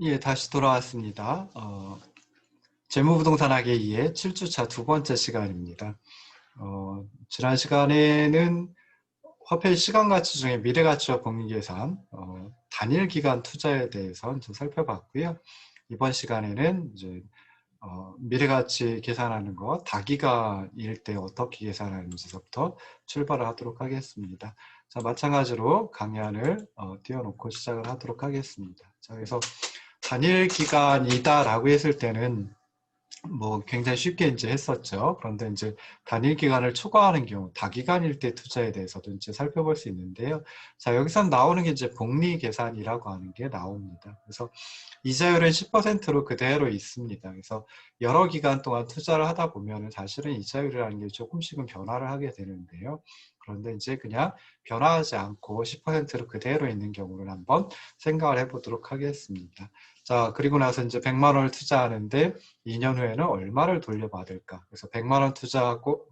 예, 다시 돌아왔습니다. 재무부동산학의 2의 7주차 두 번째 시간입니다. 지난 시간에는 화폐 시간가치 중에 미래가치와 복리계산, 단일기간 투자에 대해서 좀 살펴봤고요. 이번 시간에는 이제 미래가치 계산하는 거, 다기간일 때 어떻게 계산하는지부터 출발을 하도록 하겠습니다. 자, 마찬가지로 강연을 띄워놓고 시작을 하도록 하겠습니다. 자, 그래서 단일 기간이다라고 했을 때는 뭐 굉장히 쉽게 이제 했었죠. 그런데 이제 단일 기간을 초과하는 경우, 다기간일 때 투자에 대해서도 이제 살펴볼 수 있는데요. 자, 여기서 나오는 게 이제 복리 계산이라고 하는 게 나옵니다. 그래서 이자율은 10%로 그대로 있습니다. 그래서 여러 기간 동안 투자를 하다 보면 사실은 이자율이라는 게 조금씩은 변화를 하게 되는데요. 그런데 이제 그냥 변화하지 않고 10%로 그대로 있는 경우를 한번 생각을 해보도록 하겠습니다. 자, 그리고 나서 이제 100만 원을 투자하는데 2년 후에는 얼마를 돌려받을까? 그래서 100만 원 투자하고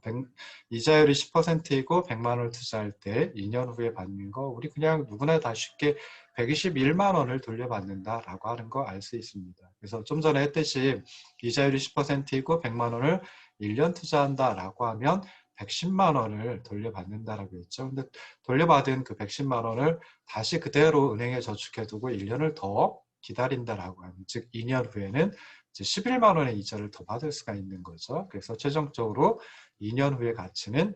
이자율이 10%이고 100만 원을 투자할 때 2년 후에 받는 거 우리 그냥 누구나 다 쉽게 121만 원을 돌려받는다라고 하는 거 알 수 있습니다. 그래서 좀 전에 했듯이 이자율이 10%이고 100만 원을 1년 투자한다라고 하면 110만 원을 돌려받는다라고 했죠. 근데 돌려받은 그 110만 원을 다시 그대로 은행에 저축해두고 1년을 더 기다린다라고 하면, 즉 2년 후에는 이제 11만 원의 이자를 더 받을 수가 있는 거죠. 그래서 최종적으로 2년 후의 가치는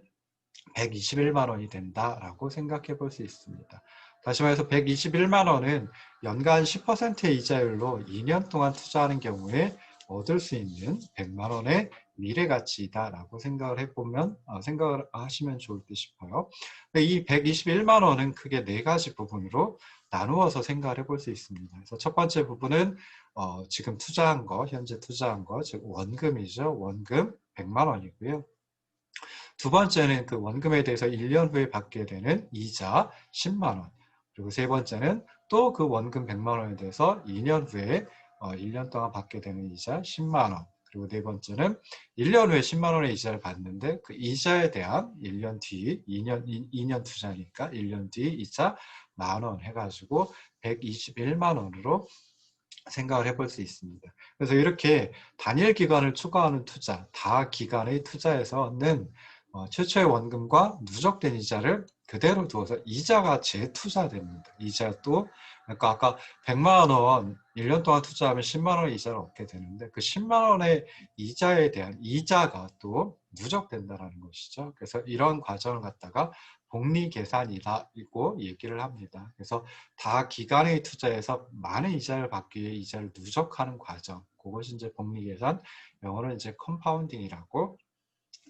121만 원이 된다라고 생각해 볼 수 있습니다. 다시 말해서 121만 원은 연간 10%의 이자율로 2년 동안 투자하는 경우에 얻을 수 있는 100만 원의 미래 가치이다라고 생각을 해보면 생각을 하시면 좋을 듯 싶어요. 이 121만 원은 크게 네 가지 부분으로 나누어서 생각을 해볼 수 있습니다. 그래서 첫 번째 부분은 지금 투자한 거, 현재 투자한 거, 즉 원금이죠. 원금 100만 원이고요. 두 번째는 그 원금에 대해서 1년 후에 받게 되는 이자 10만 원. 그리고 세 번째는 또 그 원금 100만 원에 대해서 2년 후에 1년 동안 받게 되는 이자 10만 원. 그리고 네 번째는 1년 후에 10만 원의 이자를 받는데 그 이자에 대한 1년 뒤, 2년 투자니까 1년 뒤 이자 10,000원 해가지고 121만 원으로 생각을 해볼 수 있습니다. 그래서 이렇게 단일 기간을 추가하는 투자, 다 기간의 투자에서는 최초의 원금과 누적된 이자를 그대로 두어서 이자가 재투자됩니다. 이자도 그러니까 아까 100만 원 1년 동안 투자하면 10만 원의 이자를 얻게 되는데 그 10만 원의 이자에 대한 이자가 또 누적된다는 것이죠. 그래서 이런 과정을 갖다가 복리 계산이라고 얘기를 합니다. 그래서 다 기간의 투자에서 많은 이자를 받기 위해 이자를 누적하는 과정, 그것이 이제 복리 계산, 영어는 이제 컴파운딩이라고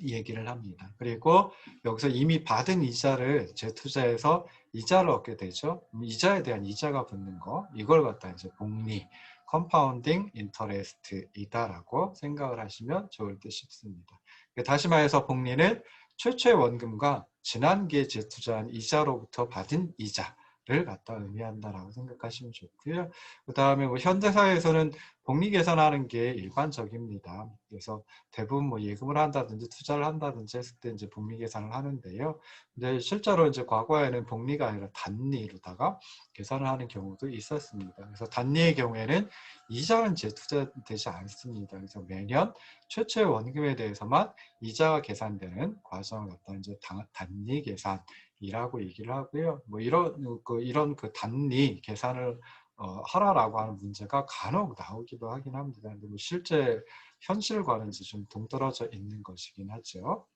얘기를 합니다. 그리고 여기서 이미 받은 이자를 재투자해서 이자를 얻게 되죠. 이자에 대한 이자가 붙는 거, 이걸 갖다 이제 복리, 컴파운딩 인터레스트이다라고 생각을 하시면 좋을 듯 싶습니다. 다시 말해서 복리는 최초의 원금과 지난기에 재투자한 이자로부터 받은 이자를 갖다 의미한다라고 생각하시면 좋고요. 그 다음에 뭐 현대사회에서는 복리 계산하는 게 일반적입니다. 그래서 대부분 뭐 예금을 한다든지 투자를 한다든지 했을 때 이제 복리 계산을 하는데요. 근데 실제로 이제 과거에는 복리가 아니라 단리로다가 계산을 하는 경우도 있었습니다. 그래서 단리의 경우에는 이자는 재투자되지 않습니다. 그래서 매년 최초의 원금에 대해서만 이자가 계산되는 과정을 갖다 이제 단리 계산이라고 얘기를 하고요. 뭐 이런 그 단리 계산을 하라라고 하는 문제가 간혹 나오기도 하긴 합니다. 근데 뭐 실제 현실과는 이제 좀 동떨어져 있는 것이긴 하죠.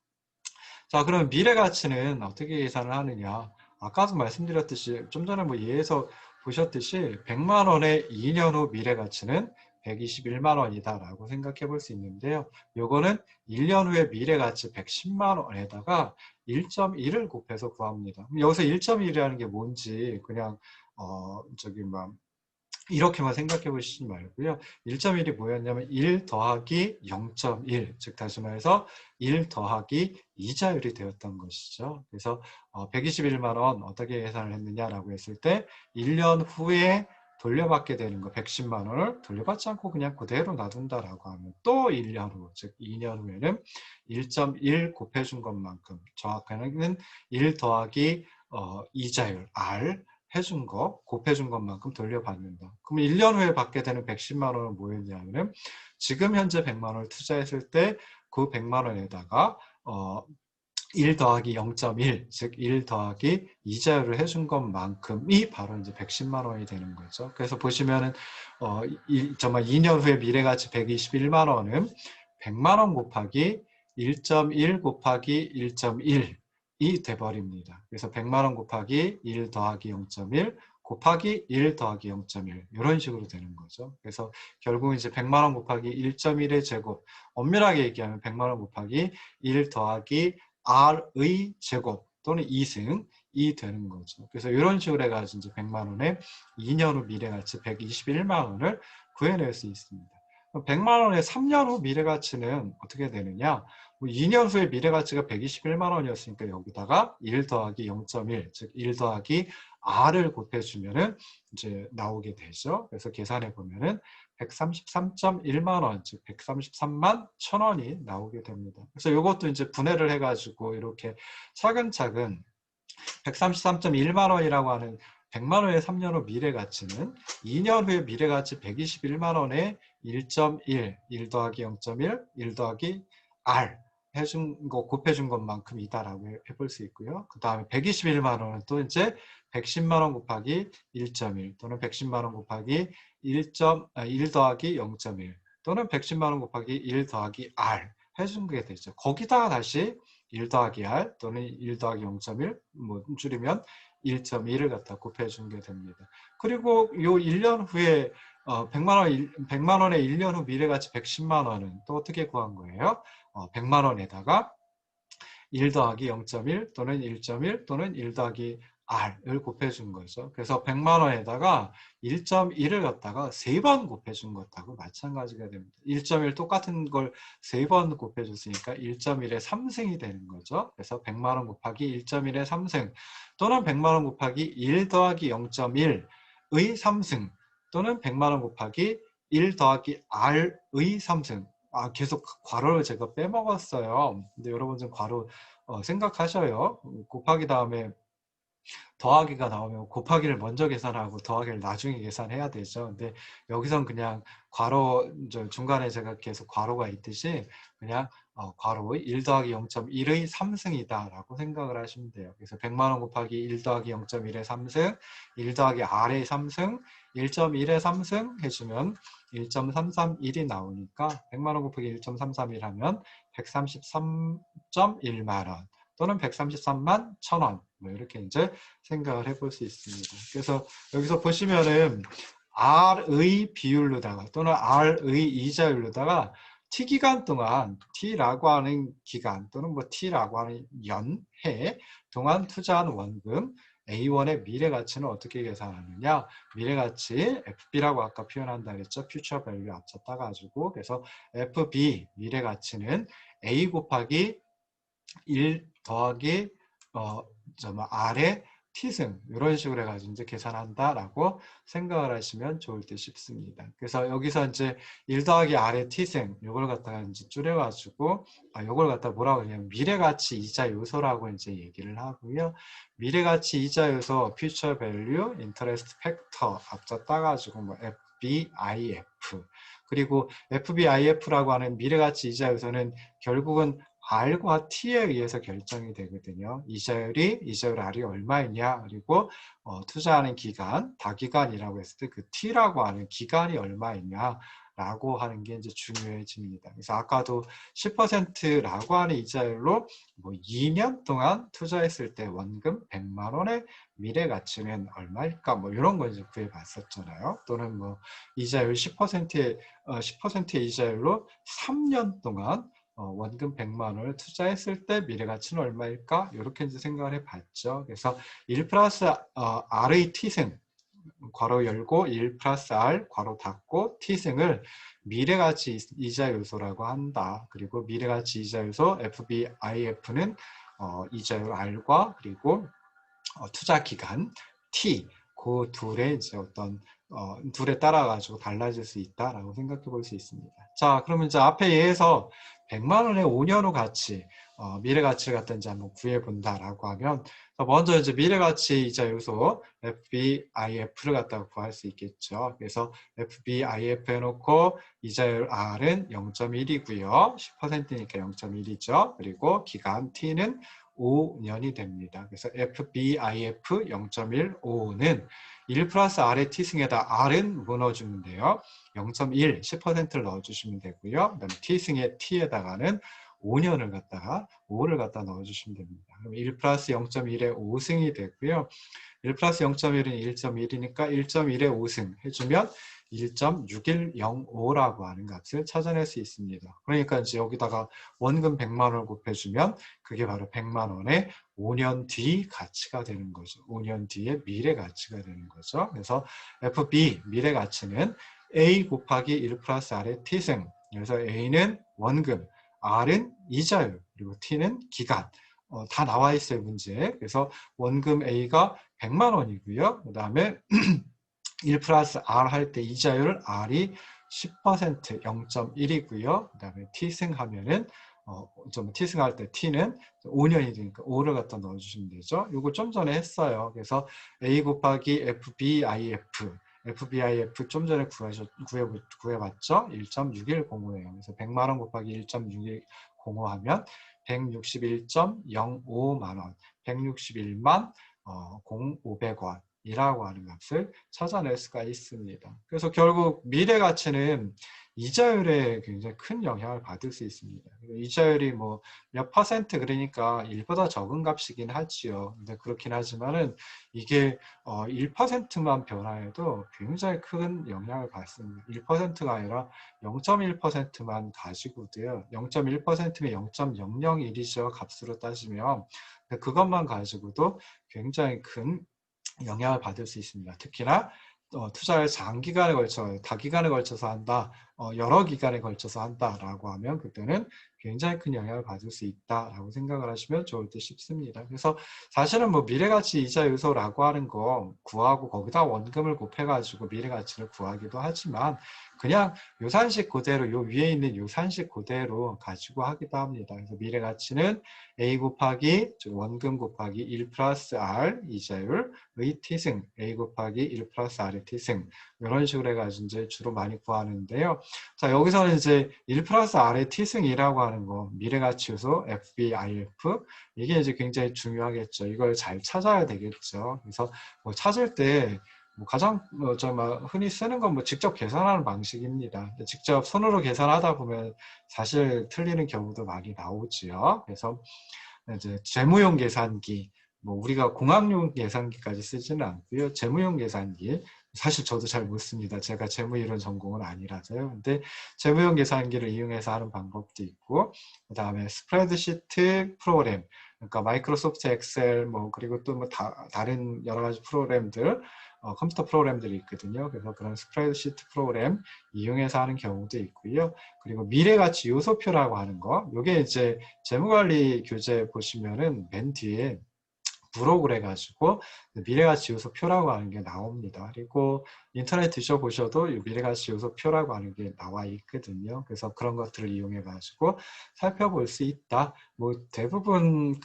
자, 그럼 미래 가치는 어떻게 계산을 하느냐? 아까도 말씀드렸듯이 좀 전에 뭐 예에서 보셨듯이 100만 원의 2년 후 미래 가치는 121만 원이다라고 생각해 볼 수 있는데요. 요거는 1년 후에 미래 가치 110만 원에다가 1.1을 곱해서 구합니다. 여기서 1.1이라는 게 뭔지 그냥 저기 막 이렇게만 생각해 보시지 말고요. 1.1이 뭐였냐면 1 더하기 0.1, 즉 다시 말해서 1 더하기 이자율이 되었던 것이죠. 그래서 121만 원 어떻게 계산을 했느냐라고 했을 때 1년 후에 돌려받게 되는 거 110만 원을 돌려받지 않고 그냥 그대로 놔둔다라고 하면 또 1년 후, 즉 2년 후에는 1.1 곱해준 것만큼 정확하게는 1 더하기 이자율 R 해준 거, 곱해준 것만큼 돌려받는다. 그러면 1년 후에 받게 되는 110만 원은 뭐였냐면 지금 현재 100만 원을 투자했을 때 그 100만 원에다가 1 더하기 0.1, 즉 1 더하기 이자율을 해준 것만큼이 바로 이제 110만 원이 되는 거죠. 그래서 보시면은 정말 2년 후에 미래가치 121만 원은 100만 원 곱하기 1.1 곱하기 1.1이 돼버립니다. 그래서 100만 원 곱하기 1 더하기 0.1 곱하기 1 더하기 0.1 이런 식으로 되는 거죠. 그래서 결국 이제 100만 원 곱하기 1.1의 제곱, 엄밀하게 얘기하면 100만 원 곱하기 1 더하기 R의 제곱 또는 2승이 되는 거죠. 그래서 이런 식으로 해가지고 이제 100만 원에 2년 후 미래가치 121만 원을 구해낼 수 있습니다. 100만 원의 3년 후 미래가치는 어떻게 되느냐? 2년 후에 미래가치가 121만 원이었으니까 여기다가 1 더하기 0.1, 즉 1 더하기 R을 곱해주면은 이제 나오게 되죠. 그래서 계산해 보면은 133.1만 원, 즉 133만 1,000원이 나오게 됩니다. 그래서 이것도 이제 분해를 해가지고 이렇게 차근차근 133.1만 원이라고 하는 100만 원의 3년 후 미래가치는 2년 후의 미래가치 121만 원에 1.1, 1 더하기 0.1, 1 더하기 R 해준 거 곱해준 것만큼이다라고 해볼 수 있고요. 그 다음에 121만 원은 또 이제 110만 원 곱하기 1.1 또는 110만 원 곱하기 1 더하기 0.1 또는 110만 원 곱하기 1 더하기 R 해준 게 되죠. 거기다가 다시 1 더하기 R 또는 1 더하기 0.1 뭐 줄이면 1.1을 갖다 곱해준 게 됩니다. 그리고 요 1년 후에 100만 원의 1년 후 미래가치 110만 원은 또 어떻게 구한 거예요? 100만 원에다가 1 더하기 0.1 또는 1.1 또는 1 더하기 R을 곱해준 거죠. 그래서 100만 원에다가 1.1을 갖다가 3번 곱해준 것하고 마찬가지가 됩니다. 1.1 똑같은 걸 3번 곱해줬으니까 1.1의 3승이 되는 거죠. 그래서 100만 원 곱하기 1.1의 3승 또는 100만 원 곱하기 1 더하기 0.1의 3승 또는 100만 원 곱하기 1 더하기 R의 3승. 계속 괄호를 제가 빼먹었어요. 근데 여러분 좀 괄호 생각하셔요. 곱하기 다음에 더하기가 나오면 곱하기를 먼저 계산하고 더하기를 나중에 계산해야 되죠. 근데 여기선 그냥 괄호 중간에 제가 계속 괄호가 있듯이 그냥 괄호의 1 더하기 0.1의 3승이다 라고 생각을 하시면 돼요. 그래서 100만 원 곱하기 1 더하기 0.1의 3승, 1 더하기 R의 3승, 1.1의 3승 해주면 1.331이 나오니까 100만 원 곱하기 1.331 하면 133.1만 원 또는 133만 1,000원 뭐 이렇게 이제 생각을 해볼 수 있습니다. 그래서 여기서 보시면은 R의 비율로다가 또는 R의 이자율로다가 T기간 동안 T라고 하는 기간 또는 뭐 T라고 하는 연해 동안 투자한 원금 A1의 미래가치는 어떻게 계산하느냐? 미래가치 FB라고 아까 표현한다 그랬죠? Future Value 앞서 따가지고 그래서 FB 미래가치는 A 곱하기 1 더하기 R의 T승 이런 식으로 해가지고 이제 계산한다라고 생각을 하시면 좋을 듯 싶습니다. 그래서 여기서 이제 1 더하기 R의 T승 이걸 갖다가 이제 줄여가지고 이걸 갖다 뭐라고 하냐면 미래가치 이자 요소라고 이제 얘기를 하고요. 미래가치 이자 요소 Future Value Interest Factor 앞서 따가지고 뭐 FBIF 그리고 FBIF라고 하는 미래가치 이자 요소는 결국은 R과 T에 의해서 결정이 되거든요. 이자율 R이 얼마이냐 그리고 투자하는 기간, 다기간이라고 했을 때 그 T라고 하는 기간이 얼마이냐 라고 하는 게 이제 중요해집니다. 그래서 아까도 10%라고 하는 이자율로 뭐 2년 동안 투자했을 때 원금 100만 원의 미래 가치는 얼마일까 뭐 이런 거 이제 구해 봤었잖아요. 또는 뭐 이자율 10%의 이자율로 3년 동안 원금 100만 원을 투자했을 때 미래가치는 얼마일까? 이렇게 이제 생각을 해봤죠. 그래서 1 플러스 R의 T승, 괄호 열고 1 플러스 R, 괄호 닫고 T승을 미래가치 이자 요소라고 한다. 그리고 미래가치 이자 요소 FBIF는 이자율 R과 그리고 투자 기간 T, 그 둘의 이제 어떤 둘에 따라 가지고 달라질 수 있다라고 생각해 볼 수 있습니다. 자, 그러면 이제 앞에 예에서 100만 원의 5년 후 가치 미래가치를 갖다 이제 한번 구해본다라고 하면 먼저 이제 미래가치 이자 요소 FBIF를 갖다가 구할 수 있겠죠. 그래서 FBIF 해놓고 이자율 R은 0.1이고요. 10%니까 0.1이죠. 그리고 기간 T는 5년이 됩니다. 그래서 FBIF 0.15는 1 플러스 R의 T승에다 R은 뭐 넣어주면 돼요? 0.1, 10%를 넣어주시면 되고요. 그 다음에 T승의 T에다가는 5년을 갖다가 5를 갖다 넣어주시면 됩니다. 그럼 1 플러스 0.1의 5승이 되고요. 1 플러스 0.1은 1.1이니까 1.1의 5승 해주면 1.6105라고 하는 값을 찾아낼 수 있습니다. 그러니까 이제 여기다가 원금 100만 원을 곱해주면 그게 바로 100만 원의 5년 뒤 가치가 되는 거죠. 5년 뒤의 미래 가치가 되는 거죠. 그래서 FB 미래 가치는 A 곱하기 1 플러스 R의 T승. 그래서 A는 원금, R은 이자율, 그리고 T는 기간. 다 나와 있어요, 문제에. 그래서 원금 A가 100만 원이고요. 그 다음에 1 플러스 R 할 때 이자율 R이 10% 0.1이고요. 그 다음에 T승 하면은 T승 할 때 T는 5년이 되니까 5를 갖다 넣어주시면 되죠. 이거 좀 전에 했어요. 그래서 A 곱하기 FBIF FBIF 좀 전에 구해봤죠? 1.6105예요. 그래서 100만 원 곱하기 1.6105 하면 161.05만 원, 161만 500원 이라고 하는 값을 찾아낼 수가 있습니다. 그래서 결국 미래 가치는 이자율에 굉장히 큰 영향을 받을 수 있습니다. 이자율이 뭐 몇 퍼센트 그러니까 1보다 적은 값이긴 하지요. 근데 그렇긴 하지만은 이게 1%만 변화해도 굉장히 큰 영향을 받습니다. 1%가 아니라 0.1%만 가지고도요. 0.1%면 0.001이죠. 값으로 따지면. 그것만 가지고도 굉장히 큰 영향을 받을 수 있습니다. 특히나 투자를 장기간에 걸쳐, 다기간에 걸쳐서 한다, 여러 기간에 걸쳐서 한다라고 하면 그때는 굉장히 큰 영향을 받을 수 있다라고 생각을 하시면 좋을 듯 싶습니다. 그래서 사실은 뭐 미래가치 이자 요소라고 하는 거 구하고 거기다 원금을 곱해가지고 미래가치를 구하기도 하지만 그냥 요산식 그대로 요 위에 있는 요산식 그대로 가지고 하기도 합니다. 그래서 미래가치는 A 곱하기 원금 곱하기 1 플러스 R 이자율의 T승 A 곱하기 1 플러스 R의 T승 이런 식으로 해가지고 이제 주로 많이 구하는데요. 자 여기서는 이제 1 플러스 R의 T승이라고 하는 거 미래가치 요소 FBIF 이게 이제 굉장히 중요하겠죠. 이걸 잘 찾아야 되겠죠. 그래서 뭐 찾을 때 뭐 가장 흔히 쓰는 건 뭐 직접 계산하는 방식입니다. 직접 손으로 계산하다 보면 사실 틀리는 경우도 많이 나오지요. 그래서 이제 재무용 계산기, 뭐 우리가 공학용 계산기까지 쓰지는 않고요. 재무용 계산기, 사실 저도 잘 못 씁니다. 제가 재무이론 전공은 아니라서요. 근데 재무용 계산기를 이용해서 하는 방법도 있고, 그 다음에 스프레드시트 프로그램, 그러니까 마이크로소프트 엑셀, 뭐 그리고 또 뭐 다른 여러 가지 프로그램들, 컴퓨터 프로그램들이 있거든요. 그래서 그런 스프레드시트 프로그램 이용해서 하는 경우도 있고요. 그리고 미래가치 요소표라고 하는 거, 이게 이제 재무관리 교재 보시면은 맨 뒤에 부록을 해가지고 미래가치 요소표라고 하는 게 나옵니다. 그리고 인터넷 드셔보셔도 미래가치 요소표라고 하는 게 나와 있거든요. 그래서 그런 것들을 이용해가지고 살펴볼 수 있다. 뭐 대부분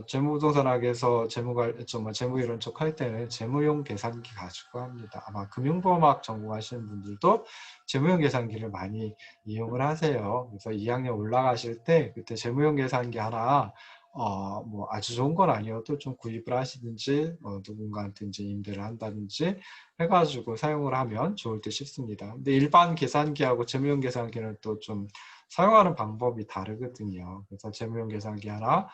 재무부동산학에서 재무이론 쪽 할 때는 재무용 계산기 가지고 합니다. 아마 금융보험학 전공하시는 분들도 재무용 계산기를 많이 이용을 하세요. 그래서 2학년 올라가실 때 그때 재무용 계산기 하나 뭐 아주 좋은 건 아니어도 좀 구입을 하시든지 누군가한테 이제 임대를 한다든지 해가지고 사용을 하면 좋을 듯 싶습니다. 근데 일반 계산기하고 재무용 계산기는 또 좀 사용하는 방법이 다르거든요. 그래서 재무용 계산기 하나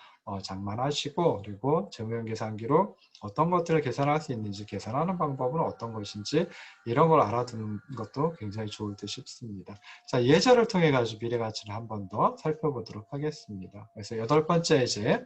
장만하시고 그리고 재무용 계산기로 어떤 것들을 계산할 수 있는지 계산하는 방법은 어떤 것인지 이런 걸 알아두는 것도 굉장히 좋을 듯 싶습니다. 자, 예제를 통해 가지고 미래가치를 한 번 더 살펴보도록 하겠습니다. 그래서 8번째 예제,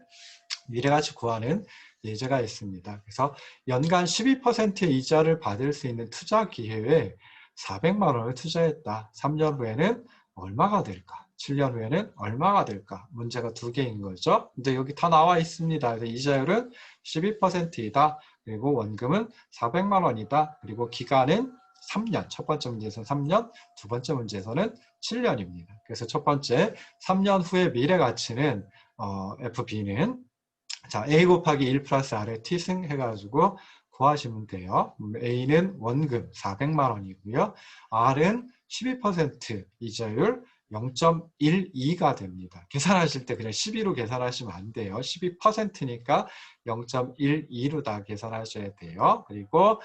미래가치 구하는 예제가 있습니다. 그래서 연간 12%의 이자를 받을 수 있는 투자 기회에 400만 원을 투자했다. 3년 후에는 얼마가 될까? 7년 후에는 얼마가 될까? 문제가 두 개인 거죠. 근데 여기 다 나와 있습니다. 그래서 이자율은 12%이다. 그리고 원금은 400만 원이다. 그리고 기간은 3년. 첫 번째 문제에서는 3년, 두 번째 문제에서는 7년입니다. 그래서 첫 번째, 3년 후의 미래 가치는 FB는 자, A 곱하기 1 플러스 R의 T승 해가지고 구하시면 돼요. A는 원금 400만 원이고요. R은 12% 이자율 0.12가 됩니다. 계산하실 때 그냥 12로 계산하시면 안 돼요. 12%니까 0.12로 다 계산하셔야 돼요. 그리고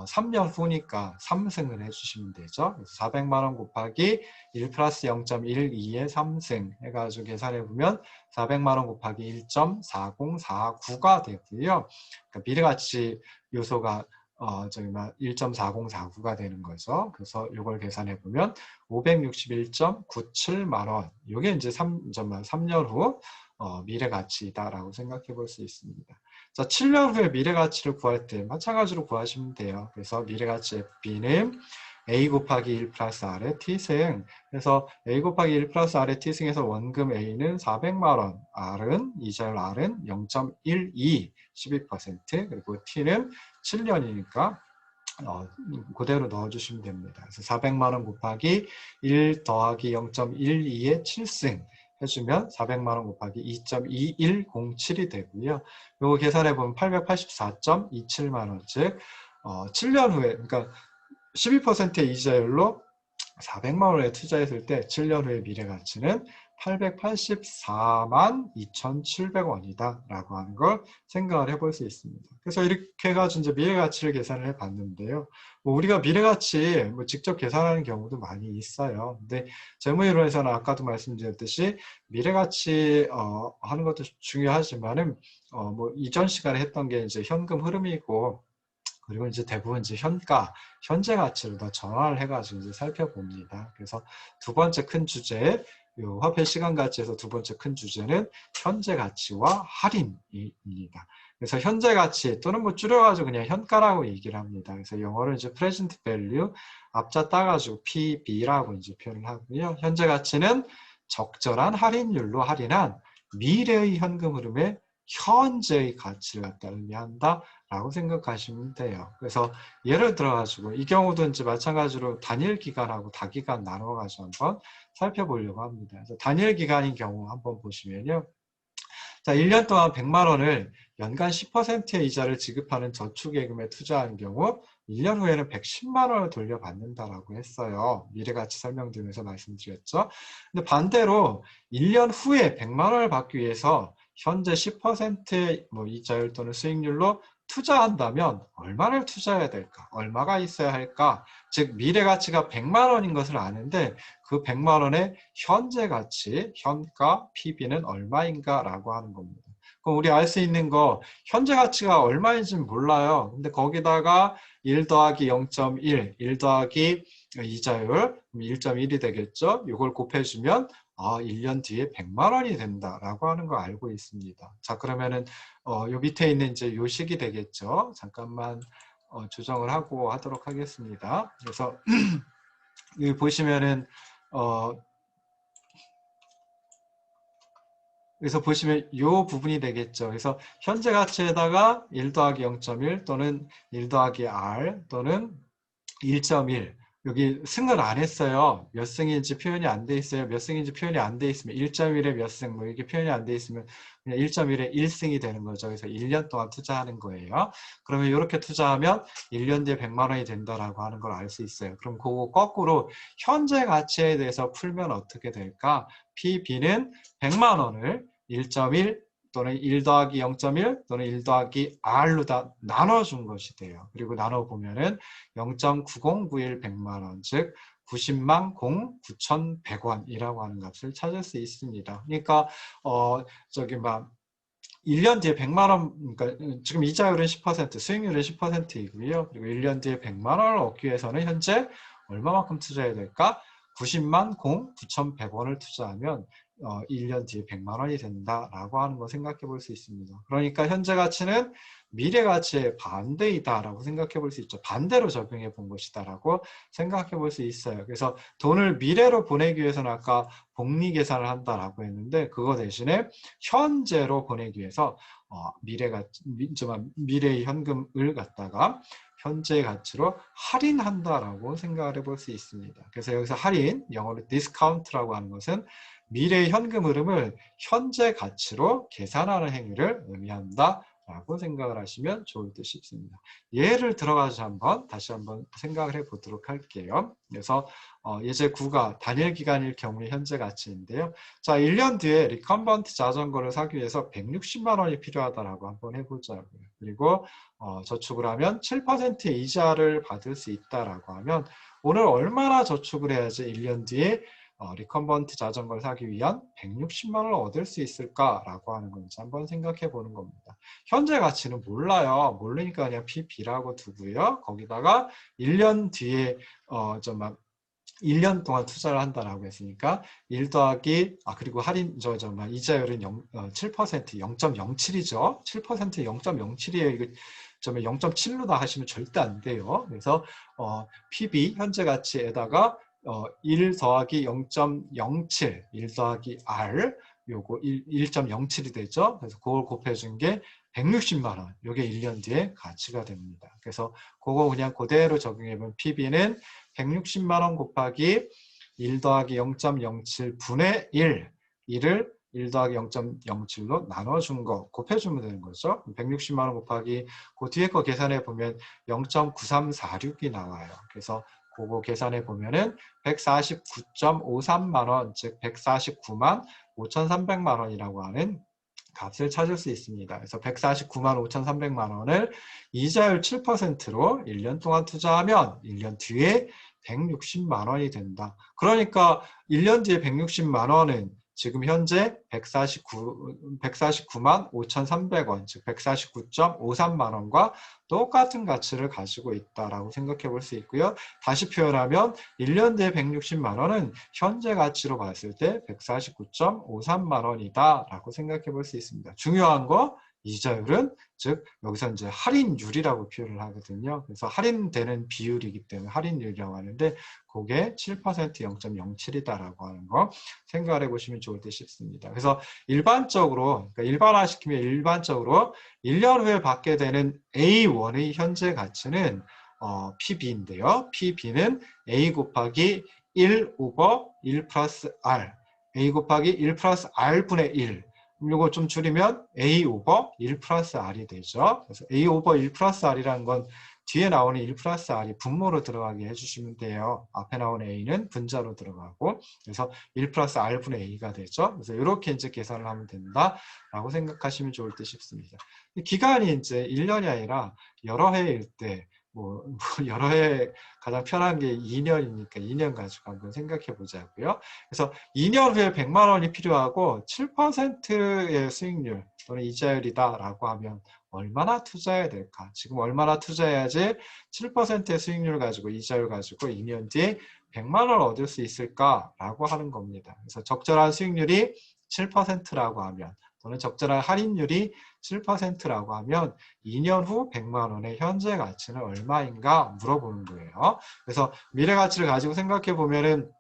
3년 후니까 3승을 해주시면 되죠. 그래서 400만 원 곱하기 1 플러스 0.12의 3승 해가지고 계산해보면 400만 원 곱하기 1.4049가 되고요. 그러니까 미래가치 요소가 1.4049가 되는 거죠. 그래서 이걸 계산해 보면 561.97만 원. 이게 이제 3년 후 미래 가치다라고 생각해 볼 수 있습니다. 자, 7년 후에 미래 가치를 구할 때 마찬가지로 구하시면 돼요. 그래서 미래 가치 FB는 A 곱하기 1 플러스 R의 T승. 그래서 A 곱하기 1 플러스 R의 T승에서 원금 A는 400만 원, R은 이자율 R은 0.12, 12%, 그리고 T는 7년이니까 그대로 넣어주시면 됩니다. 그래서 400만 원 곱하기 1 더하기 0.12의 7승 해주면 400만 원 곱하기 2.2107이 되고요. 이거 계산해보면 884.27만 원, 즉 7년 후에, 그러니까 12%의 이자율로 400만 원에 투자했을 때 7년 후의 미래가치는 884만 2,700원이다 라고 하는 걸 생각을 해볼 수 있습니다. 그래서 이렇게 해가지고 이제 미래가치를 계산을 해봤는데요. 뭐 우리가 미래가치 뭐 직접 계산하는 경우도 많이 있어요. 근데 재무이론에서는 아까도 말씀드렸듯이 미래가치 하는 것도 중요하지만은 뭐 이전 시간에 했던 게 이제 현금 흐름이고, 그리고 이제 대부분 이제 현재 가치로 다 전환을 해가지고 이제 살펴봅니다. 그래서 두 번째 큰 주제, 요 화폐 시간 가치에서 두 번째 큰 주제는 현재 가치와 할인입니다. 그래서 현재 가치 또는 뭐 줄여가지고 그냥 현가라고 얘기를 합니다. 그래서 영어로 이제 present value 앞자 따가지고 PB라고 이제 표현을 하고요. 현재 가치는 적절한 할인율로 할인한 미래의 현금 흐름의 현재의 가치를 갖다 의미한다 라고 생각하시면 돼요. 그래서 예를 들어 가지고 이 경우도 이제 마찬가지로 단일 기간하고 다기간 나눠 가지고 한번 살펴보려고 합니다. 그래서 단일 기간인 경우 한번 보시면요. 자, 1년 동안 100만 원을 연간 10%의 이자를 지급하는 저축예금에 투자하는 경우 1년 후에는 110만 원을 돌려받는다라고 했어요. 미래가치 설명드리면서 말씀드렸죠. 근데 반대로 1년 후에 100만 원을 받기 위해서 현재 10%의 뭐 이자율 또는 수익률로 투자한다면 얼마를 투자해야 될까? 얼마가 있어야 할까? 즉 미래 가치가 100만 원인 것을 아는데 그 100만 원의 현재 가치, 현가, PB는 얼마인가 라고 하는 겁니다. 그럼 우리 알 수 있는 거 현재 가치가 얼마인지는 몰라요. 근데 거기다가 1 더하기 0.1, 1 더하기 이자율 1.1이 되겠죠. 이걸 곱해주면 1년 뒤에 100만 원이 된다라고 하는 거 알고 있습니다. 자, 그러면은 요 밑에 있는 이제 요 식이 되겠죠. 잠깐만 조정을 하고 하도록 하겠습니다. 그래서 여기 보시면은 그래서 보시면 이 부분이 되겠죠. 그래서 현재 가치에다가 1 더하기 0.1 또는 1 더하기 R 또는 1.1 여기 승을 안 했어요. 몇 승인지 표현이 안 돼 있어요. 몇 승인지 표현이 안 돼 있으면 1.1에 몇 승, 뭐 이게 표현이 안 돼 있으면 그냥 1.1에 1승이 되는 거죠. 그래서 1년 동안 투자하는 거예요. 그러면 이렇게 투자하면 1년 뒤에 100만 원이 된다라고 하는 걸 알 수 있어요. 그럼 그거 거꾸로 현재 가치에 대해서 풀면 어떻게 될까? PB는 100만 원을 1.1 또는 1 더하기 0.1 또는 1 더하기 R로 다 나눠준 것이 돼요. 그리고 나눠보면은 0.9091 100만 원, 즉 90만 9,100원이라고 하는 값을 찾을 수 있습니다. 그러니까 저기 막 1년 뒤에 100만 원, 그러니까 지금 이자율은 10%, 수익률은 10%이고요. 그리고 1년 뒤에 100만 원을 얻기 위해서는 현재 얼마만큼 투자해야 될까? 90만 9,100원을 투자하면 1년 뒤에 100만 원이 된다라고 하는 거 생각해 볼 수 있습니다. 그러니까 현재 가치는 미래 가치의 반대이다라고 생각해 볼 수 있죠. 반대로 적용해 본 것이다라고 생각해 볼 수 있어요. 그래서 돈을 미래로 보내기 위해서는 아까 복리 계산을 한다라고 했는데 그거 대신에 현재로 보내기 위해서 미래의 현금을 갖다가 현재 가치로 할인한다라고 생각을 해볼 수 있습니다. 그래서 여기서 할인, 영어로 discount라고 하는 것은 미래의 현금 흐름을 현재 가치로 계산하는 행위를 의미한다 라고 생각을 하시면 좋을 듯 싶습니다. 예를 들어가서 다시 한번 생각을 해 보도록 할게요. 그래서 예제 9가 단일 기간일 경우의 현재 가치인데요. 자, 1년 뒤에 리컨번트 자전거를 사기 위해서 160만 원이 필요하다라고 한번 해보자고요. 그리고 저축을 하면 7%의 이자를 받을 수 있다라고 하면 오늘 얼마나 저축을 해야지 1년 뒤에 리컨번트 자전거를 사기 위한 160만 원을 얻을 수 있을까라고 하는 건지 한번 생각해 보는 겁니다. 현재 가치는 몰라요. 모르니까 그냥 PB라고 두고요. 거기다가 1년 뒤에 1년 동안 투자를 한다라고 했으니까 1 더하기 그리고 할인 이자율은 7% 0.07이죠. 7% 0.07이에요. 이거 0.7로 다 하시면 절대 안 돼요. 그래서 PB 현재 가치에다가 1 더하기 0.07, 1 더하기 R, 요거 1.07이 되죠. 그래서 그걸 곱해준 게 160만 원. 요게 1년 뒤에 가치가 됩니다. 그래서 그거 그냥 그대로 적용해보면 PB는 160만 원 곱하기 1 더하기 0.07 분의 1을 1 더하기 0.07로 나눠준 거 곱해주면 되는 거죠. 160만 원 곱하기 그 뒤에 거 계산해 보면 0.9346이 나와요. 그래서 그거 계산해 보면은 149.53만 원, 즉 149만 5,300만 원이라고 하는 값을 찾을 수 있습니다. 그래서 149만 5,300만 원을 이자율 7%로 1년 동안 투자하면 1년 뒤에 160만 원이 된다. 그러니까 1년 뒤에 160만 원은 지금 현재 149만 5,300원, 즉 149.53만 원과 똑같은 가치를 가지고 있다라고 생각해 볼 수 있고요. 다시 표현하면 1년 뒤에 160만 원은 현재 가치로 봤을 때 149.53만 원이다라고 생각해 볼 수 있습니다. 중요한 거 이자율은 즉 여기서 이제 할인율이라고 표현을 하거든요. 그래서 할인되는 비율이기 때문에 할인율이라고 하는데 그게 7% 0.07이다라고 하는 거 생각을 해보시면 좋을 듯 싶습니다. 그래서 일반적으로 일반화시키면 일반적으로 1년 후에 받게 되는 A1의 현재 가치는 PB인데요. PB는 A 곱하기 1 오버 1 플러스 R, A 곱하기 1 플러스 R분의 1. 이거 좀 줄이면 A 오버 1 플러스 R이 되죠. 그래서 A 오버 1 플러스 R이라는 건 뒤에 나오는 1 플러스 R이 분모로 들어가게 해주시면 돼요. 앞에 나오는 A는 분자로 들어가고, 그래서 1 플러스 R분의 A가 되죠. 그래서 이렇게 이제 계산을 하면 된다라고 생각하시면 좋을 듯 싶습니다. 기간이 이제 1년이 아니라 여러 해일 때, 여러 해 가장 편한 게 2년이니까 2년 가지고 한번 생각해 보자고요. 그래서 2년 후에 100만 원이 필요하고 7%의 수익률 또는 이자율이다라고 하면 얼마나 투자해야 될까? 지금 얼마나 투자해야지 7%의 수익률 가지고 이자율 가지고 2년 뒤에 100만 원을 얻을 수 있을까라고 하는 겁니다. 그래서 적절한 수익률이 7%라고 하면 또는 적절한 할인율이 7%라고 하면 2년 후 100만 원의 현재 가치는 얼마인가 물어보는 거예요. 그래서 미래 가치를 가지고 생각해 보면은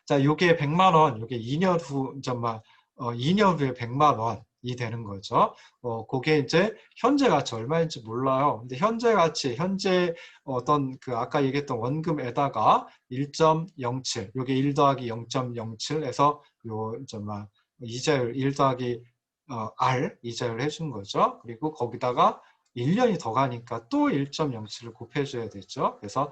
자, 요게 100만 원, 요게 2년 후 2년 후에 100만 원이 되는 거죠. 그게 이제 현재 가치 얼마인지 몰라요. 근데 현재 가치, 현재 어떤 아까 얘기했던 원금에다가 1.07, 요게 1 더하기 0.07에서 이자율 1 더하기 R 이자율 해준 거죠. 그리고 거기다가 1년이 더 가니까 또 1.07을 곱해줘야 되죠. 그래서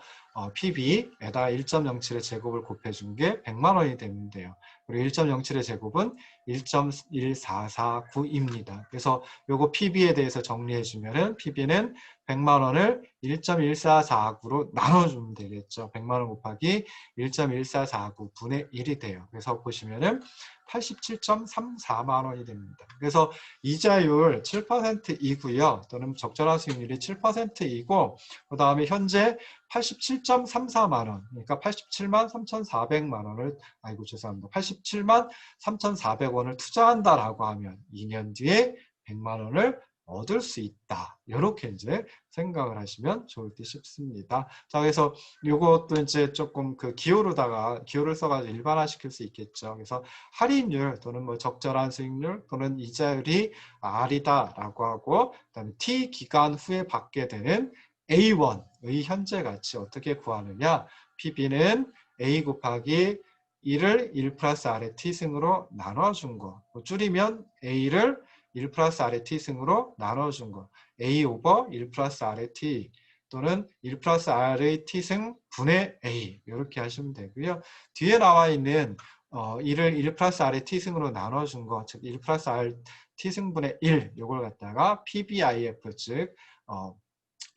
PB에다가 1.07의 제곱을 곱해준 게 100만 원이 되면 돼요. 그리고 1.07의 제곱은 1.1449입니다. 그래서 요거 PB에 대해서 정리해주면은 PB는 100만 원을 1.1449로 나눠주면 되겠죠. 100만 원 곱하기 1.1449 분의 1이 돼요. 그래서 보시면은 87.34만 원이 됩니다. 그래서 이자율 7%이고요. 또는 적절한 수익률이 7%이고 그 다음에 현재 87.34만 원, 그러니까 87만 3,400만 원을, 죄송합니다. 87만 3,400원을 투자한다라고 하면 2년 뒤에 100만 원을 얻을 수 있다. 이렇게 이제 생각을 하시면 좋을 듯 싶습니다. 자, 그래서 이것도 이제 조금 기호를 써가지고 일반화시킬 수 있겠죠. 그래서 할인율 또는 적절한 수익률 또는 이자율이 R이다라고 하고, 그다음에 T 기간 후에 받게 되는 A1의 현재 가치 어떻게 구하느냐? PB는 A 곱하기 1을 1 플러스 R의 T승으로 나눠준 거. 줄이면 A를 1 플러스 R의 T승으로 나눠준 거. A 오버 1 플러스 R의 T 또는 1 플러스 R의 T승 분의 A 이렇게 하시면 되고요. 뒤에 나와 있는 1을 1 플러스 R의 T승으로 나눠준 거, 즉 1 플러스 R T승분의 1 이걸 갖다가 PBIF 즉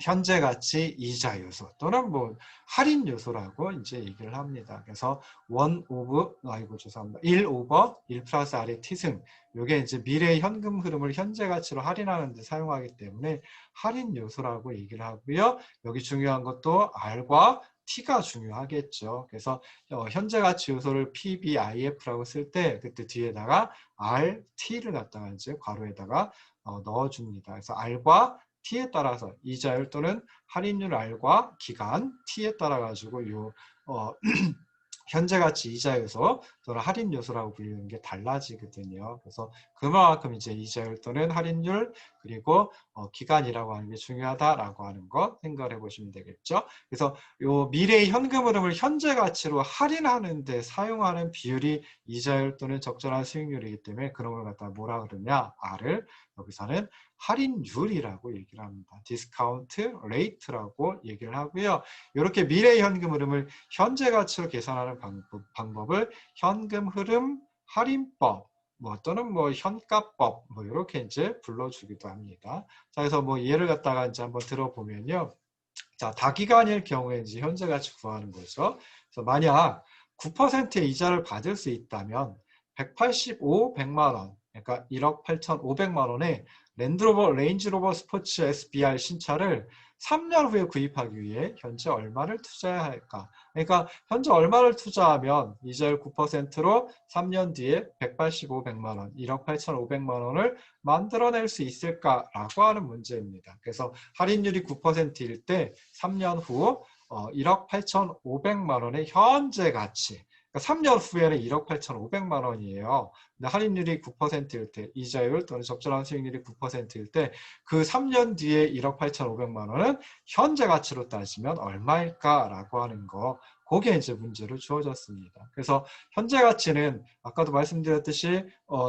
현재 가치 이자 요소 또는 뭐 할인 요소라고 이제 얘기를 합니다. 그래서 1 오버 1 플러스 R의 T승 이게 이제 미래의 현금 흐름을 현재 가치로 할인하는 데 사용하기 때문에 할인 요소라고 얘기를 하고요. 여기 중요한 것도 R과 T가 중요하겠죠. 그래서 현재 가치 요소를 PBIF라고 쓸 때 그때 뒤에다가 R, T를 갖다가 이제 괄호에다가 넣어줍니다. 그래서 R과 T에 따라서 이자율 또는 할인율 R과 기간 T에 따라 가지고 요 현재 가치 이자 요소 또는 할인 요소라고 불리는 게 달라지거든요. 그래서 그만큼 이제 이자율 또는 할인율 그리고 기간이라고 하는 게 중요하다라고 하는 거 생각해 보시면 되겠죠. 그래서 요 미래의 현금 흐름을 현재 가치로 할인하는 데 사용하는 비율이 이자율 또는 적절한 수익률이기 때문에 그런 걸 갖다 뭐라 그러냐? R을 여기서는 할인율이라고 얘기를 합니다. 디스카운트 레이트라고 얘기를 하고요. 이렇게 미래의 현금 흐름을 현재 가치로 계산하는 방법을 현금 흐름 할인법 또는 현가법 이렇게 이제 불러주기도 합니다. 자, 그래서 예를 갖다가 이제 한번 들어보면요. 자, 다기간일 경우에 이제 현재 가치 구하는 거죠. 그래서 만약 9%의 이자를 받을 수 있다면 100만 원, 그러니까 1억 8,500만 원에 랜드로버 레인지로버 스포츠 SBR 신차를 3년 후에 구입하기 위해 현재 얼마를 투자해야 할까? 그러니까 현재 얼마를 투자하면 이자율 9%로 3년 뒤에 185백만 원, 1억 8,500만 원을 만들어낼 수 있을까라고 하는 문제입니다. 그래서 할인율이 9%일 때 3년 후 1억 8,500만 원의 현재 가치, 그러니까 3년 후에는 1억 8,500만 원이에요. 근데 할인율이 9%일 때, 이자율 또는 적절한 수익률이 9%일 때 그 3년 뒤에 1억 8,500만 원은 현재 가치로 따지면 얼마일까라고 하는 거, 그게 이제 문제로 주어졌습니다. 그래서 현재 가치는 아까도 말씀드렸듯이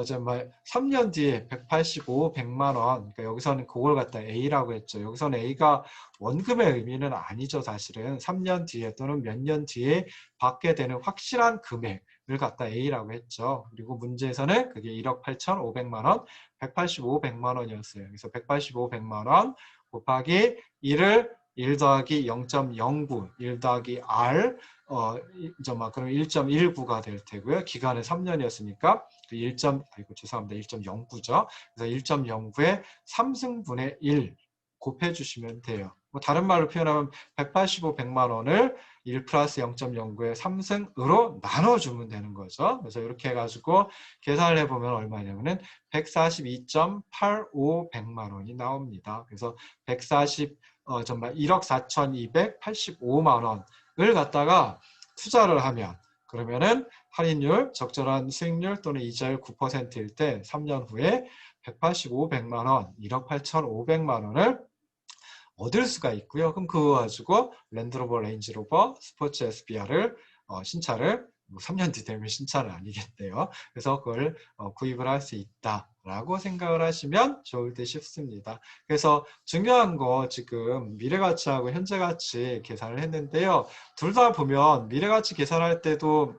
정말 3년 뒤에 185백만 원, 그러니까 여기서는 그걸 갖다 A라고 했죠. 여기서는 A가 원금의 의미는 아니죠. 사실은 3년 뒤에 또는 몇 년 뒤에 받게 되는 확실한 금액을 갖다 A라고 했죠. 그리고 문제에서는 그게 1억 8,500만 원, 185백만 원이었어요. 그래서 185백만 원 곱하기 1을 1 더하기 0.09, 1 더하기 R, 그럼 1.19가 될 테고요. 기간은 3년이었으니까 1.09죠. 그래서 1.09에 3승분의 1 곱해주시면 돼요. 다른 말로 표현하면 185백만 원을 1 플러스 0.09의 3승으로 나눠주면 되는 거죠. 그래서 이렇게 해가지고 계산을 해보면 얼마냐면은 142.85백만 원이 나옵니다. 그래서 1억 4,285만 원을 갖다가 투자를 하면 그러면은 할인율, 적절한 수익률 또는 이자율 9%일 때 3년 후에 185백만 원, 1억 8,500만 원을 얻을 수가 있고요. 그럼 그거 가지고 랜드로버 레인지로버 스포츠 SBR을 신차를 3년 뒤 되면 신차는 아니겠네요. 그래서 그걸 구입을 할 수 있다라고 생각을 하시면 좋을 듯 싶습니다. 그래서 중요한 거 지금 미래가치하고 현재가치 계산을 했는데요. 둘 다 보면 미래가치 계산할 때도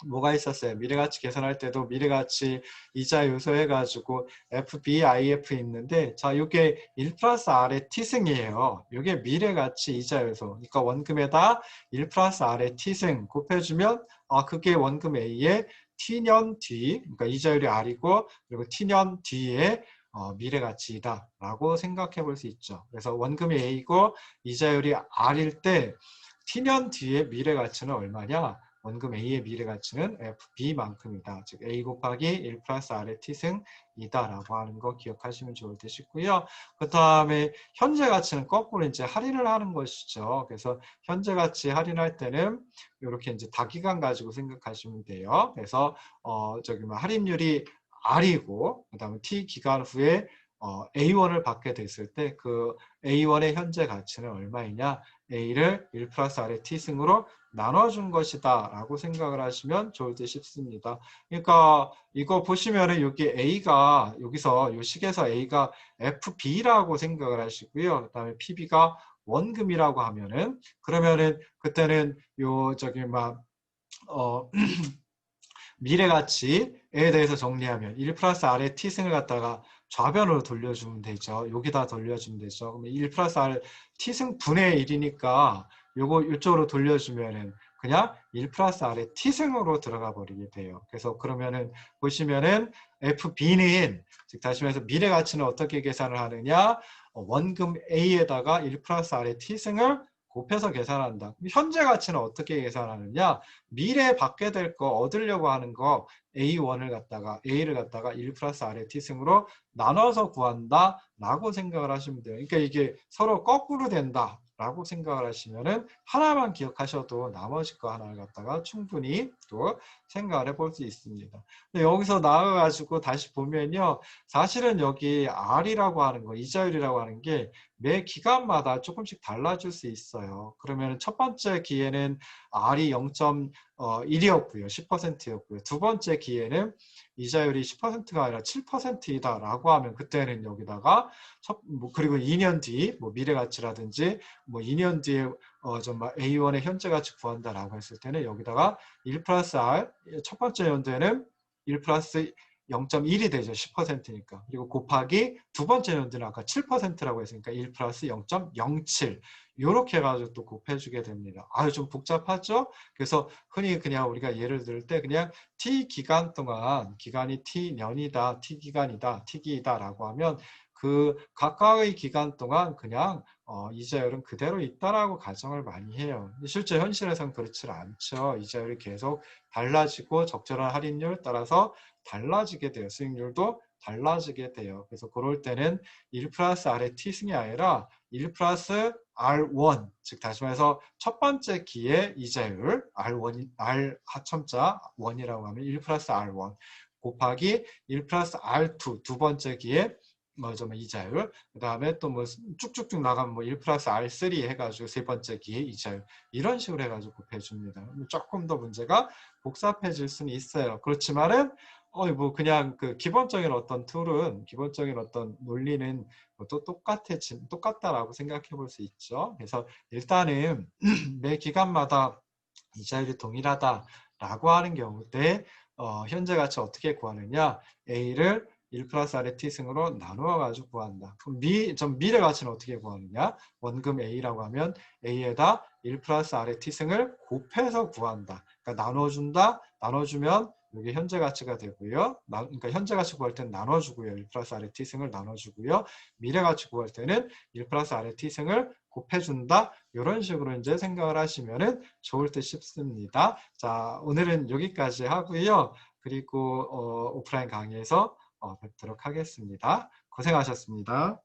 뭐가 있었어요? 미래가치 계산할 때도 미래가치 이자 요소 해가지고 FBIF 있는데, 자, 이게 1 플러스 R의 T승이에요. 이게 미래가치 이자 요소. 그러니까 원금에다 1 플러스 R의 T승 곱해주면, 그게 원금 A의 T년 뒤, 그러니까 이자율이 R이고, 그리고 T년 뒤에 미래가치이다 라고 생각해 볼 수 있죠. 그래서 원금이 A고 이자율이 R일 때 T년 뒤에 미래가치는 얼마냐? 원금 A의 미래가치는 FB만큼이다. 즉 A 곱하기 1 플러스 R의 T승이다 라고 하는 거 기억하시면 좋을 듯 싶고요. 그 다음에 현재 가치는 거꾸로 이제 할인을 하는 것이죠. 그래서 현재 가치 할인할 때는 이렇게 이제 다기간 가지고 생각하시면 돼요. 그래서 할인율이 R이고 그 다음에 T 기간 후에 A1을 받게 됐을 때 그 A1의 현재 가치는 얼마이냐? A를 1 플러스 R의 T승으로 나눠준 것이다 라고 생각을 하시면 좋을 듯 싶습니다. 그러니까 이거 보시면은 여기 A가 여기서 이 식에서 A가 FB라고 생각을 하시고요. 그 다음에 PB가 원금이라고 하면은 그러면은 그때는 요 저기 막 미래가치에 대해서 정리하면 1 플러스 R의 T승을 갖다가 좌변으로 돌려주면 되죠. 여기다 돌려주면 되죠. 그러면 1 플러스 R T승 분의 1이니까 요거 이쪽으로 돌려주면은 그냥 1 플러스 R의 T승으로 들어가 버리게 돼요. 그래서 그러면은 보시면은 FB는 즉 다시 말해서 미래가치는 어떻게 계산을 하느냐? 원금 A에다가 1 플러스 R의 T승을 곱해서 계산한다. 현재 가치는 어떻게 계산하느냐? 미래에 받게 될 거 얻으려고 하는 거 A1을 갖다가 A를 갖다가 1 플러스 R의 T승으로 나눠서 구한다 라고 생각을 하시면 돼요. 그러니까 이게 서로 거꾸로 된다 라고 생각을 하시면은 하나만 기억하셔도 나머지 거 하나를 갖다가 충분히 또 생각을 해볼 수 있습니다. 근데 여기서 나와가지고 다시 보면요. 사실은 여기 R이라고 하는 거, 이자율이라고 하는 게 매 기간마다 조금씩 달라질 수 있어요. 그러면 첫 번째 기회는 R이 0.1이었고요. 10%였고요. 두 번째 기회는 이자율이 10%가 아니라 7%이다 라고 하면 그때는 여기다가 그리고 2년 뒤 미래가치라든지 2년 뒤에 정말 A1의 현재 가치 구한다라고 했을 때는 여기다가 1 플러스 R 첫 번째 연도에는 1 플러스 0.1이 되죠. 10%니까. 그리고 곱하기 두 번째 연도는 아까 7%라고 했으니까 1 플러스 0.07 이렇게 해가지고 또 곱해주게 됩니다. 아유 좀 복잡하죠? 그래서 흔히 그냥 우리가 예를 들 때 그냥 T 기간 동안 기간이 T 년이다, T 기간이다, T 기이다라고 하면 그 각각의 기간 동안 그냥 이자율은 그대로 있다라고 가정을 많이 해요. 실제 현실에서는 그렇지 않죠. 이자율이 계속 달라지고 적절한 할인율 따라서 달라지게 돼요. 수익률도 달라지게 돼요. 그래서 그럴 때는 1 플러스 R의 T승이 아니라 1 플러스 R1, 즉 다시 말해서 첫 번째 기의 이자율 R1, R 하첨자 1이라고 하면 1 플러스 R1 곱하기 1 플러스 R2 두 번째 기의 이자율, 그 다음에 또 쭉쭉쭉 나가면 1 플러스 R3 해가지고 세 번째 기의 이자율 이런 식으로 해가지고 곱해줍니다. 조금 더 문제가 복잡해질 수는 있어요. 그렇지만은 그냥 그 기본적인 어떤 툴은 기본적인 어떤 논리는 또 똑같다라고 생각해 볼 수 있죠. 그래서 일단은 매 기간마다 이자율이 동일하다라고 하는 경우에 현재 가치 어떻게 구하느냐? A를 1 플러스 R의 T승으로 나누어 가지고 구한다. 그럼 미래 가치는 어떻게 구하느냐? 원금 A라고 하면 A에다 1 플러스 R의 T승을 곱해서 구한다. 그러니까 나눠준다. 나눠주면 이게 현재 가치가 되고요. 그러니까 현재 가치 구할 때는 나눠주고요. 1 플러스 R의 T승을 나눠주고요. 미래 가치 구할 때는 1 플러스 R의 T승을 곱해준다. 이런 식으로 이제 생각을 하시면은 좋을 듯 싶습니다. 자, 오늘은 여기까지 하고요. 그리고 오프라인 강의에서 뵙도록 하겠습니다. 고생하셨습니다.